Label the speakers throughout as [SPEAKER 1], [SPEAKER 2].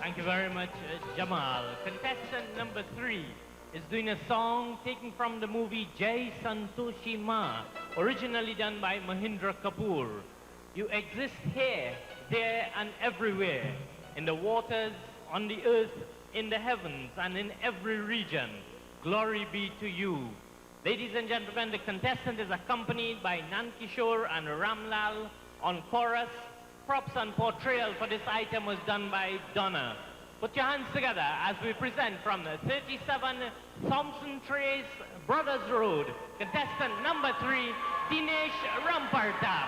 [SPEAKER 1] Thank you very much, Jamal. Contestant number 3 is doing a song taken from the movie Jai Santoshi Ma, originally done by Mahindra Kapoor. You exist here, there and everywhere, in the waters, on the earth, in the heavens, and in every region. Glory be to you. Ladies and gentlemen, the contestant is accompanied by Nankishore and Ramlal on chorus. Props and portrayal for this item was done by Donna. Put your hands together as we present from the 37 Thompson Trace Brothers Road, contestant number 3, Dinesh Ramparta.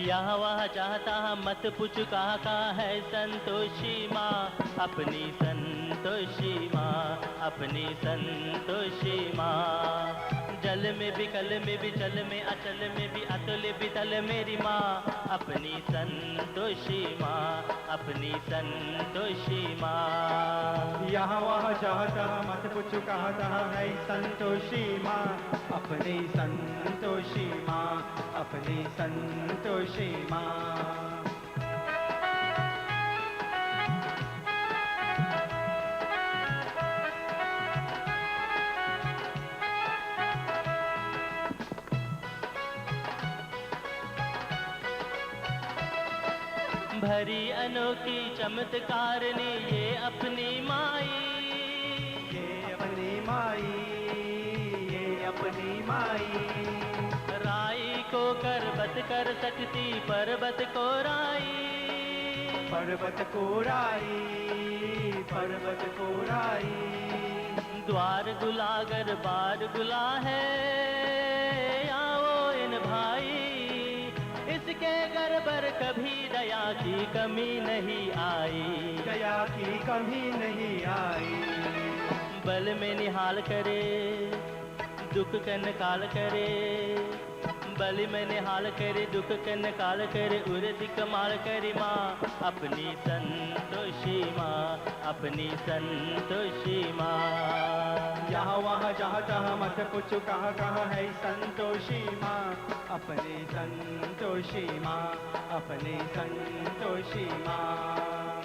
[SPEAKER 2] यहाँ वहाँ चाहता मत पूछ कहाँ है संतोषी माँ, अपनी संतोषी माँ, अपनी संतोषी माँ। जल में भी कल में भी चल में अचल में भी अतुल भी तल मेरी माँ, अपनी संतोषी माँ, अपनी संतोषी माँ।
[SPEAKER 3] यहाँ वहाँ चाहता मत पूछ कहाँ है संतोषी माँ, अपनी संतोषी माँ, अपनी संतोषी माँ।
[SPEAKER 2] भरी अनोखी चमत्कारनी ये अपनी माई,
[SPEAKER 3] ये अपनी माई, ये अपनी माई।
[SPEAKER 2] राई को करबत कर सकती पर्वत को राई,
[SPEAKER 3] पर्वत को राई, पर्वत को राई।
[SPEAKER 2] द्वार गुलागर बार गुला है, आओ इन भाई, इसके घर पर कभी दया की कमी नहीं आई,
[SPEAKER 3] दया की कमी नहीं आई।
[SPEAKER 2] बल में निहाल करे दुख का निकाल करे, बल में निहाल करे दुख का निकाल करे, उर्द कमाल करे माँ, अपनी संतोषी माँ, अपनी संतोषी माँ।
[SPEAKER 3] यहाँ वहाँ जहाँ तहाँ मत पूछो कहाँ है संतोषी माँ, अपनी संतोषी माँ, अपनी संतोषी माँ।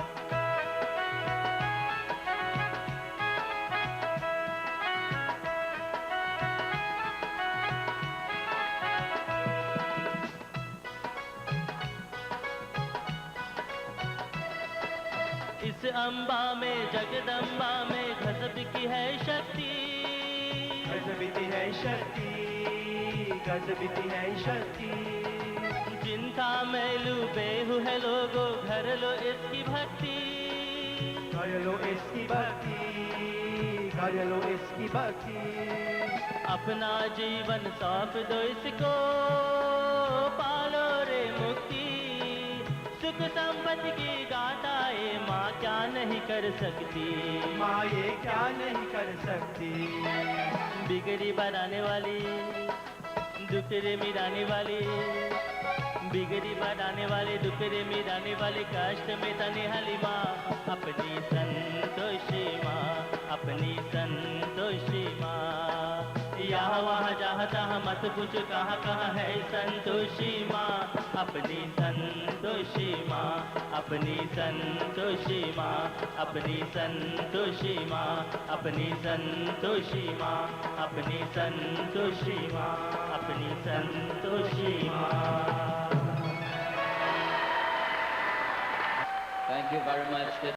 [SPEAKER 2] इस अम्बा में जगदम्बा में घसब की है शक्ति,
[SPEAKER 3] गजबती है शक्ति, गजबती है शक्ति।
[SPEAKER 2] चिंता में लू बेहू है लोगो, घर लो इसकी भक्ति,
[SPEAKER 3] कर लो इसकी भक्ति, कर लो इसकी भक्ति।
[SPEAKER 2] अपना जीवन सौंप दो इसको, पालो रे मुक्ति, सुख संपत्ति की गाताए माँ क्या नहीं कर सकती,
[SPEAKER 3] माँ ये क्या नहीं कर सकती।
[SPEAKER 2] बिगड़ी बनाने वाली, दुखरे मिटाने वाली, बिगड़ी बनाने वाली, दुखरे मिटाने वाली, कष्ट में तने हली माँ, अपनी संतोषी माँ, अपनी संतोषी माँ। यहाँ वहाँ जहाँ तहाँ मत पूछ कहाँ है संतोषी माँ, अपनी संतोषी माँ, अपनी संतोषी माँ, अपनी संतोषी माँ, अपनी संतोषी माँ, अपनी संतोषी माँ, अपनी संतोषी माँ।
[SPEAKER 4] Thank you very much.